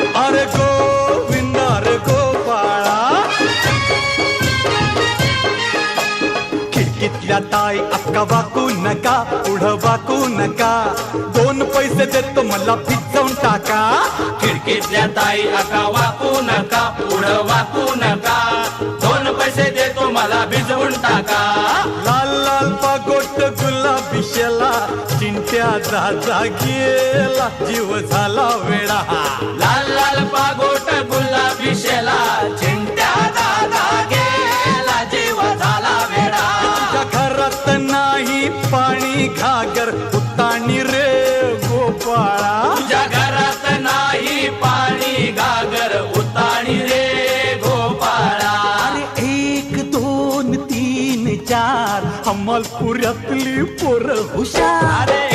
अरे गोविंद अरे गोपाळा, खिडकीतल्या ताई अक्का वाकू नका, पुढं वाकू नका, 2 पैसे देतो मला भिजवून टाका. खिडकीतल्या ताई अका वाकू नका, पुढं वाकू नका, 2 पैसे देतो मला भिजवून टाका. लाल लाल पागोट गुलाबी शेला, चिंट्या जा गेला, जीव झाला वेडा. लाल लाल पागोट गुलाबी शेला, चिंट्या दादा गेला, जीव झाला वेडा. तुझ्या घरात नाही पाणी घागर, उताणी रे गोपाळा. तुझ्या घरात नाही पाणी घागर, उताणी रे गोपाळा. अरे 1 2 3 4 अमलपुरातली पोरं हुशार. अरे